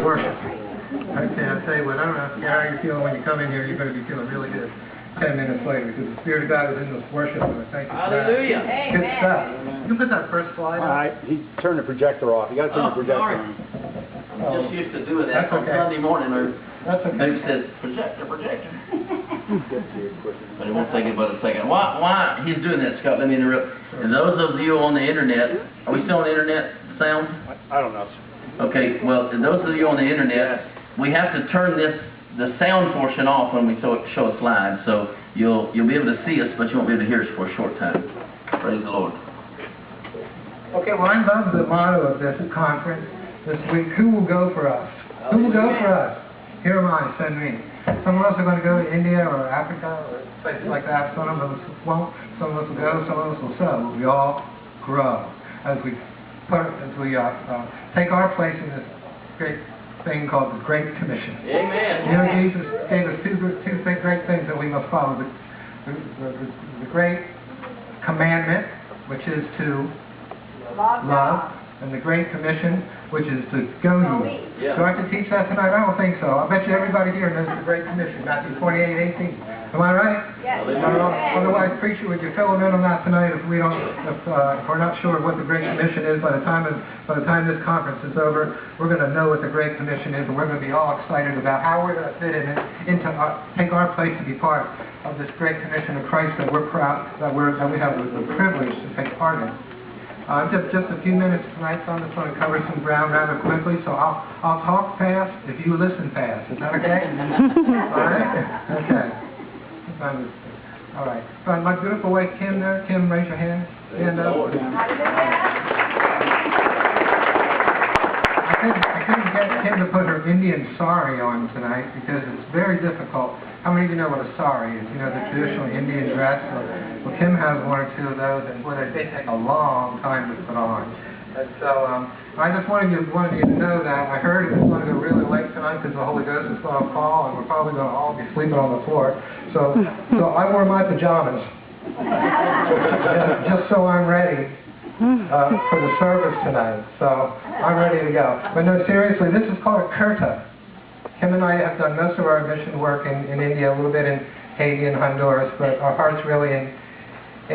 worship. Okay, I'll tell you what, I don't know how you're feeling when you come in here. You're going to be feeling really good 10 minutes later because the Spirit of God is in this worship. And I thank you for that. Hallelujah. Good stuff. You can put that first slide All right, he turned the projector off. You got to turn the projector sorry. on. I'm just used to doing that on Sunday morning, or maybe says projector. But it won't take it but a second. Why he's doing that, Scott? Let me interrupt. And those of you on the internet, are we still on the internet sound? I don't know. Okay, well, and those of you on the internet, we have to turn the sound portion off when we show a slide, so you'll be able to see us, but you won't be able to hear us for a short time. Praise the Lord. Okay, well, I love the motto of this conference this week. Who will go for us? Who will go for us? Here am I, send me. Some of us are going to go to India or Africa or places like that. Some of us won't. Some of us will go. Some of us will sow. But we all grow as we take our place in this great thing called the Great Commission. Amen. You know, Jesus gave us two great things that we must follow. The Great Commandment, which is to love, and the Great Commission, which is to go ye. Yeah. Do I have to teach that tonight? I don't think so. I bet you everybody here knows the Great Commission, Matthew 28:18. Am I right? Yes. Otherwise, preacher, would you fill them in on that tonight if we're not sure what the Great Commission is by the time this conference is over? We're going to know what the Great Commission is, and we're going to be all excited about how we're going to fit in take our place to be part of this Great Commission of Christ that we're proud that we have the privilege to take part in. Just a few minutes tonight, so I'm just going to cover some ground rather quickly. So I'll talk fast if you listen fast. Is that okay? All right. Okay. All right. So my beautiful wife Kim there. Kim, raise your hand. Stand up. I couldn't get Kim to put her Indian sari on tonight because it's very difficult. How many of you know what a sari is? You know, the traditional Indian dress? Well, Kim has one or two of those, and boy, they take a long time to put on. And so I just wanted you to know that. I heard it's going to go really late tonight because the Holy Ghost is going to fall, and we're probably going to all be sleeping on the floor. So I wore my pajamas just so I'm ready for the service tonight. So I'm ready to go. But no, seriously, this is called a kurta. Kim and I have done most of our mission work in India, a little bit in Haiti and Honduras, but our heart's really in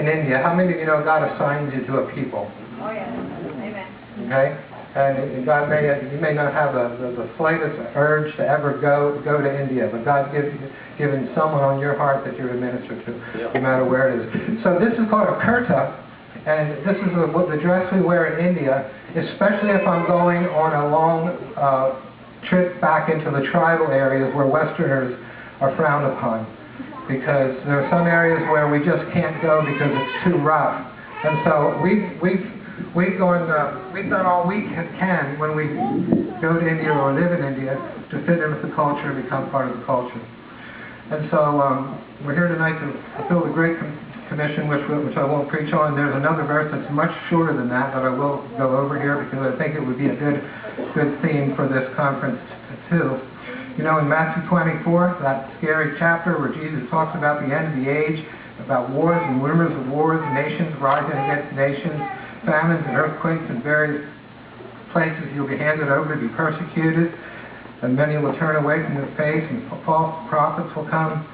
India. How many of you know God assigned you to a people? Oh, yes. Amen. Okay? And God you may not have the slightest urge to ever go to India, but God's given someone on your heart that you're to minister to, no matter where it is. So this is called a kurta, and this is the dress we wear in India, especially if I'm going on a long trip back into the tribal areas where Westerners are frowned upon, because there are some areas where we just can't go because it's too rough. And so we've done all we can when we go to India or live in India to fit in with the culture and become part of the culture. And so we're here tonight to fulfill the Great Commission, which I won't preach on. There's another verse that's much shorter than that I will go over here because I think it would be a good theme for this conference too. You know, in Matthew 24, that scary chapter where Jesus talks about the end of the age, about wars and rumors of wars, nations rising against nations, famines and earthquakes in various places. You'll be handed over to be persecuted, and many will turn away from the faith, and false prophets will come,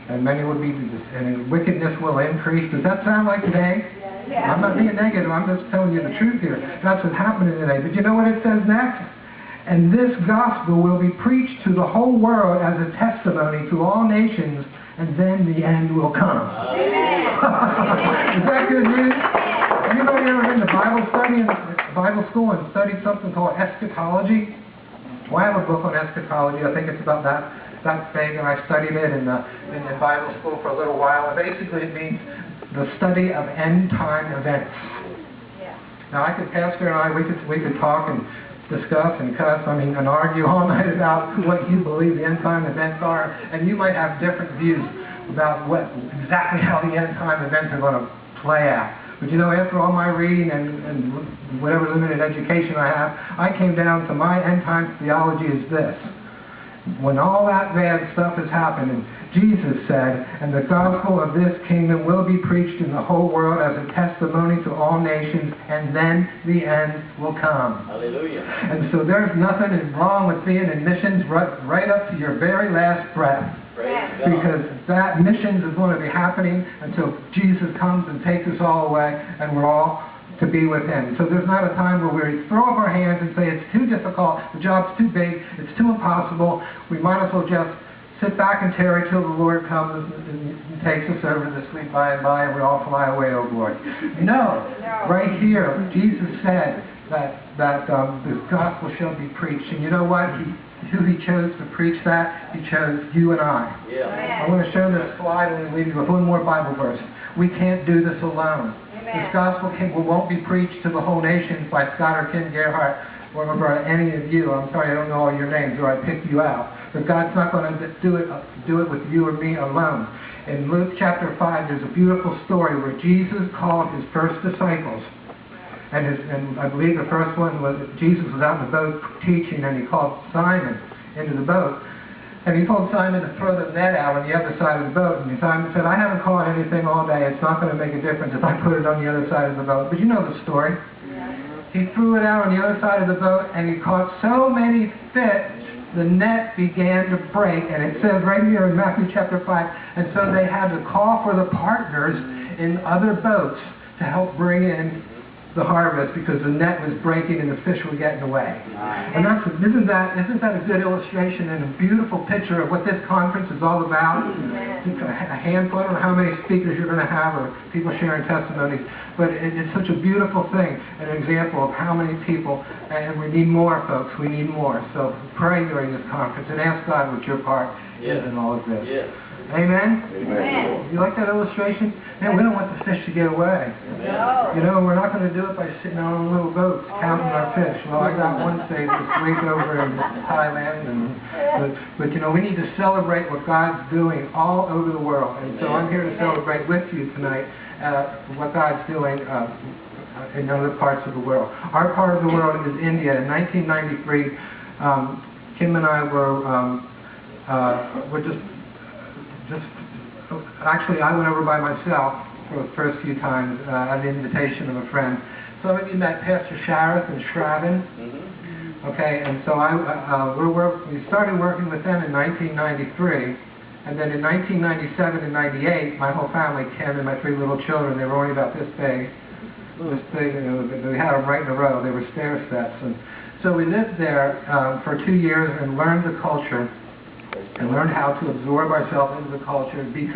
and many will be, and wickedness will increase. Does that sound like today? Yeah. I'm not being negative. I'm just telling you the truth here. That's what's happening today. But you know what it says next? And this gospel will be preached to the whole world as a testimony to all nations, and then the end will come. Is that good news? Anybody ever been to Bible school and studied something called eschatology? Well, I have a book on eschatology. I think it's about that thing, and I studied it in Bible school for a little while. And basically, it means the study of end time events. Now, Pastor and I, we could talk and discuss and cuss, and argue all night about what you believe the end time events are, and you might have different views about exactly how the end time events are going to play out. But you know, after all my reading and whatever limited education I have, I came down to my end time theology is this: when all that bad stuff has happened, and Jesus said, and the gospel of this kingdom will be preached in the whole world as a testimony to all nations, and then the end will come. Hallelujah. And so there's nothing wrong with being in missions right up to your very last breath. Praise God. Because that missions is going to be happening until Jesus comes and takes us all away, and we're all to be with Him. So there's not a time where we throw up our hands and say it's too difficult, the job's too big, it's too impossible, we might as well just sit back and tarry till the Lord comes and takes us over to the sweet by and by, and we all fly away, oh glory. No. Right here, Jesus said that the gospel shall be preached. And you know what? Who He chose to preach that? He chose you and I. Yeah. I want to show this slide and we leave you with one more Bible verse. We can't do this alone. This gospel won't be preached to the whole nation by Scot or Ken Gerhart or by any of you. I'm sorry, I don't know all your names, or I picked you out. But God's not going to do it with you or me alone. In Luke chapter 5, there's a beautiful story where Jesus called His first disciples. And I believe the first one was Jesus was out in the boat teaching, and He called Simon into the boat. And He told Simon to throw the net out on the other side of the boat. And Simon said, I haven't caught anything all day. It's not going to make a difference if I put it on the other side of the boat. But you know the story. He threw it out on the other side of the boat, and he caught so many fish, the net began to break. And it says right here in Matthew chapter 5, and so they had to call for the partners in other boats to help bring in the harvest, because the net was breaking and the fish were getting away. And isn't that a good illustration and a beautiful picture of what this conference is all about? A handful, I don't know how many speakers you're going to have or people sharing testimonies, but it's such a beautiful thing, an example of how many people, and we need more, folks, we need more. So pray during this conference and ask God what your part is in all of this. Yeah. Amen? Amen. You like that illustration? Man, we don't want the fish to get away. No. You know, we're not going to do it by sitting on little boats counting our fish. Well, I got one saved this week over in Thailand. But you know, we need to celebrate what God's doing all over the world. And so I'm here to celebrate with you tonight what God's doing in other parts of the world. Our part of the world is India. In 1993, Kim and I were just actually, I went over by myself for the first few times at the invitation of a friend. Some of you met Pastor Sharif and Shravan. Okay, and so we started working with them in 1993, and then in 1997 and 98, my whole family, Ken and my 3 little children, they were only about this big. You know, we had them right in a row. They were stair steps, and so we lived there for 2 years and learned the culture. And learn how to absorb ourselves into the culture, become